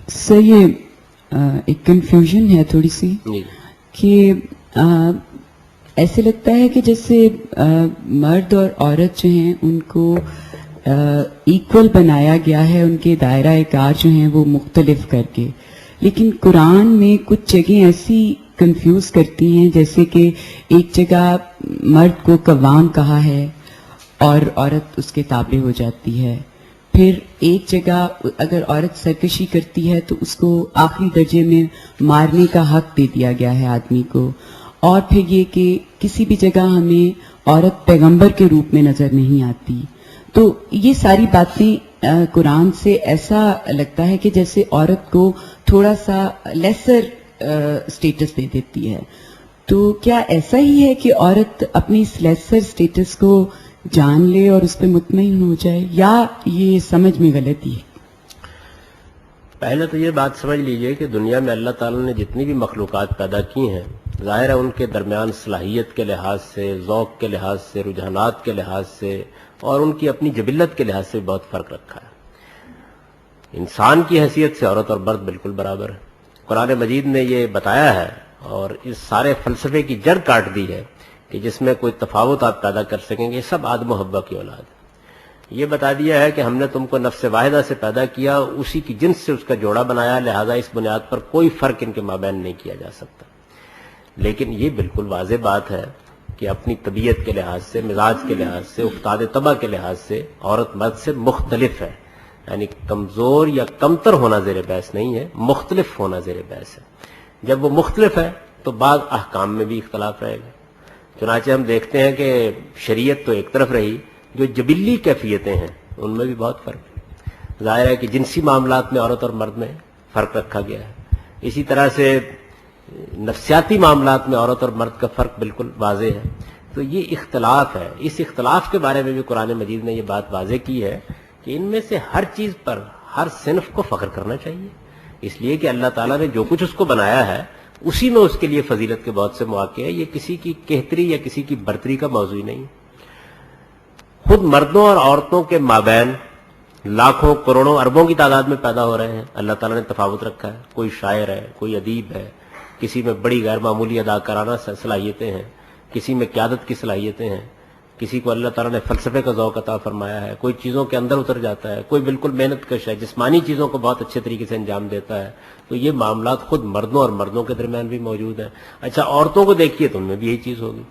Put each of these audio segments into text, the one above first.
سر یہ ایک کنفیوژن ہے تھوڑی سی کہ ایسے لگتا ہے کہ جیسے مرد اور عورت جو ہیں ان کو ایکول بنایا گیا ہے، ان کے دائرہ کار جو ہیں وہ مختلف کر کے، لیکن قرآن میں کچھ جگہیں ایسی کنفیوز کرتی ہیں، جیسے کہ ایک جگہ مرد کو قوام کہا ہے اور عورت اس کے تابع ہو جاتی ہے، پھر ایک جگہ اگر عورت سرکشی کرتی ہے تو اس کو آخری درجے میں مارنے کا حق دے دیا گیا ہے آدمی کو، اور پھر یہ کہ کسی بھی جگہ ہمیں عورت پیغمبر کے روپ میں نظر نہیں آتی. تو یہ ساری باتیں قرآن سے ایسا لگتا ہے کہ جیسے عورت کو تھوڑا سا لیسر اسٹیٹس دے دیتی ہے. تو کیا ایسا ہی ہے کہ عورت اپنی اس لیسر اسٹیٹس کو جان لے اور اس پہ مطمئن ہو جائے، یا یہ سمجھ میں غلطی ہے؟ پہلے تو یہ بات سمجھ لیجئے کہ دنیا میں اللہ تعالیٰ نے جتنی بھی مخلوقات پیدا کی ہیں، ظاہر ہے ان کے درمیان صلاحیت کے لحاظ سے، ذوق کے لحاظ سے، رجحانات کے لحاظ سے اور ان کی اپنی جبلت کے لحاظ سے بہت فرق رکھا ہے. انسان کی حیثیت سے عورت اور مرد بالکل برابر ہے. قرآن مجید نے یہ بتایا ہے اور اس سارے فلسفے کی جڑ کاٹ دی ہے کہ جس میں کوئی تفاوت آپ پیدا کر سکیں گے. سب آدم و حوا کی اولاد ہے. یہ بتا دیا ہے کہ ہم نے تم کو نفس واحدہ سے پیدا کیا، اسی کی جنس سے اس کا جوڑا بنایا، لہذا اس بنیاد پر کوئی فرق ان کے مابین نہیں کیا جا سکتا. لیکن یہ بالکل واضح بات ہے کہ اپنی طبیعت کے لحاظ سے، مزاج کے لحاظ سے، افتاد طبع کے لحاظ سے عورت مرد سے مختلف ہے. یعنی کمزور یا کمتر ہونا زیر بحث نہیں ہے، مختلف ہونا زیر بحث ہے. جب وہ مختلف ہے تو بعض احکام میں بھی اختلاف رہے گا. چنانچہ ہم دیکھتے ہیں کہ شریعت تو ایک طرف رہی، جو جبلی کیفیتیں ہیں ان میں بھی بہت فرق ہے. ظاہر ہے کہ جنسی معاملات میں عورت اور مرد میں فرق رکھا گیا ہے. اسی طرح سے نفسیاتی معاملات میں عورت اور مرد کا فرق بالکل واضح ہے. تو یہ اختلاف ہے. اس اختلاف کے بارے میں بھی قرآن مجید نے یہ بات واضح کی ہے کہ ان میں سے ہر چیز پر ہر صنف کو فخر کرنا چاہیے، اس لیے کہ اللہ تعالیٰ نے جو کچھ اس کو بنایا ہے اسی میں اس کے لیے فضیلت کے بہت سے مواقع ہیں. یہ کسی کی کہتری یا کسی کی برتری کا موضوع نہیں. خود مردوں اور عورتوں کے مابین لاکھوں کروڑوں اربوں کی تعداد میں پیدا ہو رہے ہیں. اللہ تعالیٰ نے تفاوت رکھا ہے. کوئی شاعر ہے، کوئی ادیب ہے، کسی میں بڑی غیر معمولی اداکارانہ صلاحیتیں ہیں، کسی میں قیادت کی صلاحیتیں ہیں، کسی کو اللہ تعالیٰ نے فلسفے کا ذوق عطا فرمایا ہے، کوئی چیزوں کے اندر اتر جاتا ہے، کوئی بالکل محنت کش ہے، جسمانی چیزوں کو بہت اچھے طریقے سے انجام دیتا ہے. تو یہ معاملات خود مردوں اور مردوں کے درمیان بھی موجود ہیں. اچھا عورتوں کو دیکھیے تو ان میں بھی یہی چیز ہوگی.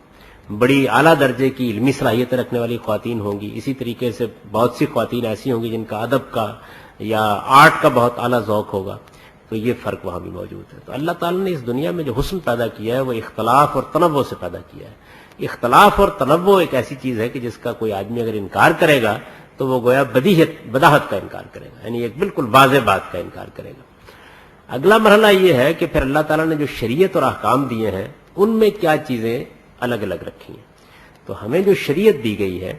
بڑی اعلیٰ درجے کی علمی صلاحیتیں رکھنے والی خواتین ہوں گی، اسی طریقے سے بہت سی خواتین ایسی ہوں گی جن کا ادب کا یا آرٹ کا بہت اعلیٰ ذوق ہوگا. تو یہ فرق وہاں بھی موجود ہے. تو اللہ تعالیٰ نے اس دنیا میں جو حسن پیدا کیا ہے وہ اختلاف اور تنوع سے پیدا کیا ہے. اختلاف اور تنوع ایک ایسی چیز ہے کہ جس کا کوئی آدمی اگر انکار کرے گا تو وہ گویا بداحت کا انکار کرے گا، یعنی ایک بالکل واضح بات کا انکار کرے گا. اگلا مرحلہ یہ ہے کہ پھر اللہ تعالیٰ نے جو شریعت اور احکام دیے ہیں ان میں کیا چیزیں الگ الگ رکھی ہیں. تو ہمیں جو شریعت دی گئی ہے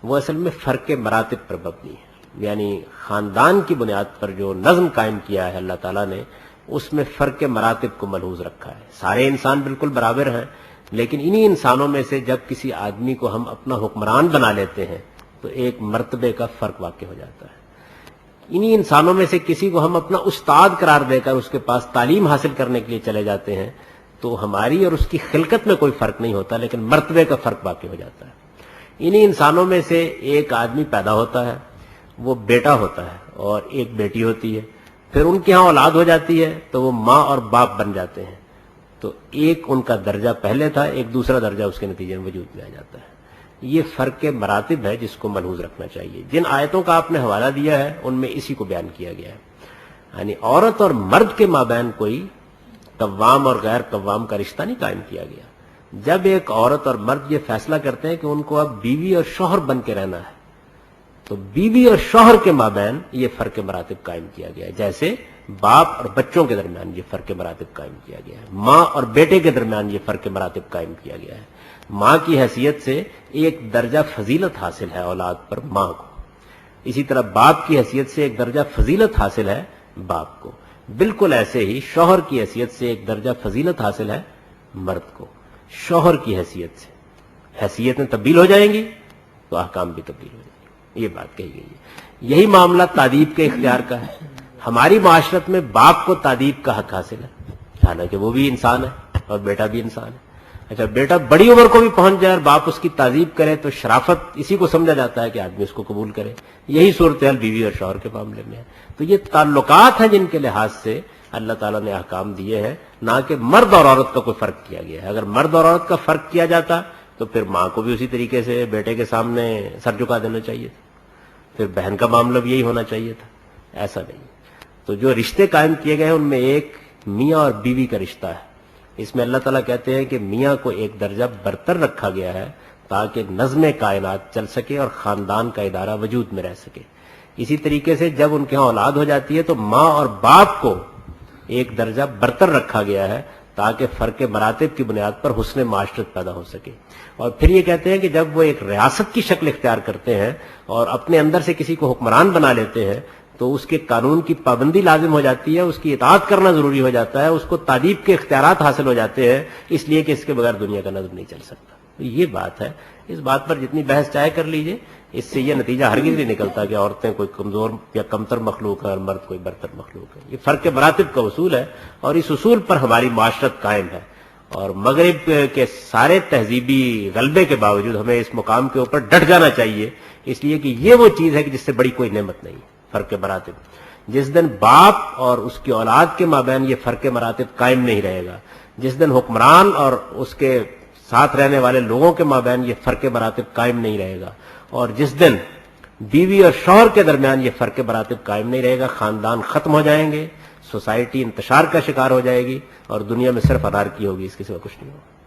وہ اصل میں فرق مراتب پر مبنی ہے. یعنی خاندان کی بنیاد پر جو نظم قائم کیا ہے اللہ تعالیٰ نے، اس میں فرق مراتب کو ملحوظ رکھا ہے. سارے انسان بالکل برابر ہیں، لیکن انہی انسانوں میں سے جب کسی آدمی کو ہم اپنا حکمران بنا لیتے ہیں تو ایک مرتبے کا فرق واقع ہو جاتا ہے. انہی انسانوں میں سے کسی کو ہم اپنا استاد قرار دے کر اس کے پاس تعلیم حاصل کرنے کے لیے چلے جاتے ہیں تو ہماری اور اس کی خلقت میں کوئی فرق نہیں ہوتا، لیکن مرتبے کا فرق واقع ہو جاتا ہے. انہی انسانوں میں سے ایک آدمی پیدا ہوتا ہے، وہ بیٹا ہوتا ہے اور ایک بیٹی ہوتی ہے، پھر ان کے ہاں اولاد ہو جاتی ہے تو وہ ماں اور باپ بن جاتے ہیں. تو ایک ان کا درجہ پہلے تھا، ایک دوسرا درجہ اس کے نتیجے میں وجود میں آ جاتا ہے. یہ فرق مراتب ہے جس کو ملحوظ رکھنا چاہیے. جن آیتوں کا آپ نے حوالہ دیا ہے ان میں اسی کو بیان کیا گیا ہے. یعنی عورت اور مرد کے مابین کوئی قوام اور غیر قوام کا رشتہ نہیں قائم کیا گیا. جب ایک عورت اور مرد یہ فیصلہ کرتے ہیں کہ ان کو اب بیوی اور شوہر بن کے رہنا ہے تو بیوی اور شوہر کے مابین یہ فرق مراتب قائم کیا گیا ہے. جیسے باپ اور بچوں کے درمیان یہ فرق مراتب قائم کیا گیا ہے، ماں اور بیٹے کے درمیان یہ فرق مراتب قائم کیا گیا ہے. ماں کی حیثیت سے ایک درجہ فضیلت حاصل ہے اولاد پر ماں کو، اسی طرح باپ کی حیثیت سے ایک درجہ فضیلت حاصل ہے باپ کو. بالکل ایسے ہی شوہر کی حیثیت سے ایک درجہ فضیلت حاصل ہے مرد کو. شوہر کی حیثیت سے حیثیتیں تبدیل ہو جائیں گی تو احکام بھی تبدیل ہو جائیں گے. یہ بات کہی گئی ہے. یہی معاملہ تادیب کے اختیار کا ہے. ہماری معاشرت میں باپ کو تادیب کا حق حاصل ہے، حالانکہ وہ بھی انسان ہے اور بیٹا بھی انسان ہے۔ اچھا بیٹا بڑی عمر کو بھی پہنچ جائے اور باپ اس کی تعذیب کرے تو شرافت اسی کو سمجھا جاتا ہے کہ آدمی اس کو قبول کرے۔ یہی صورتحال بیوی اور شوہر کے معاملے میں ہے۔ تو یہ تعلقات ہیں جن کے لحاظ سے اللہ تعالیٰ نے احکام دیے ہیں، نہ کہ مرد اور عورت کا کوئی فرق کیا گیا ہے۔ اگر مرد اور عورت کا فرق کیا جاتا تو پھر ماں کو بھی اسی طریقے سے بیٹے کے سامنے سر جھکا دینا چاہیے تھا، پھر بہن کا معاملہ بھی یہی ہونا چاہیے تھا، ایسا نہیں۔ تو جو رشتے قائم کیے گئے ہیں ان میں ایک میاں اور بیوی کا رشتہ ہے، اس میں اللہ تعالیٰ کہتے ہیں کہ میاں کو ایک درجہ برتر رکھا گیا ہے تاکہ نظم کائنات چل سکے اور خاندان کا ادارہ وجود میں رہ سکے۔ اسی طریقے سے جب ان کے ہاں اولاد ہو جاتی ہے تو ماں اور باپ کو ایک درجہ برتر رکھا گیا ہے تاکہ فرق مراتب کی بنیاد پر حسن معاشرت پیدا ہو سکے۔ اور پھر یہ کہتے ہیں کہ جب وہ ایک ریاست کی شکل اختیار کرتے ہیں اور اپنے اندر سے کسی کو حکمران بنا لیتے ہیں تو اس کے قانون کی پابندی لازم ہو جاتی ہے، اس کی اطاعت کرنا ضروری ہو جاتا ہے، اس کو تعدیب کے اختیارات حاصل ہو جاتے ہیں، اس لیے کہ اس کے بغیر دنیا کا نظم نہیں چل سکتا۔ تو یہ بات ہے، اس بات پر جتنی بحث چاہے کر لیجئے، اس سے یہ نتیجہ ہرگز نہیں نکلتا کہ عورتیں کوئی کمزور یا کمتر مخلوق ہے اور مرد کوئی برتر مخلوق ہے۔ یہ فرق مراتب کا اصول ہے اور اس اصول پر ہماری معاشرت قائم ہے، اور مغرب کے سارے تہذیبی غلبے کے باوجود ہمیں اس مقام کے اوپر ڈٹ جانا چاہیے، اس لیے کہ یہ وہ چیز ہے کہ جس سے بڑی کوئی نعمت نہیں ہے، فرق مراتب۔ جس دن باپ اور اس کی اولاد کے مابین یہ فرق مراتب قائم نہیں رہے گا، جس دن حکمران اور اس کے ساتھ رہنے والے لوگوں کے مابین یہ فرق مراتب قائم نہیں رہے گا، اور جس دن بیوی اور شوہر کے درمیان یہ فرق مراتب قائم نہیں رہے گا، خاندان ختم ہو جائیں گے، سوسائٹی انتشار کا شکار ہو جائے گی اور دنیا میں صرف انارکی ہوگی، اس کے سوا کچھ نہیں ہوگا۔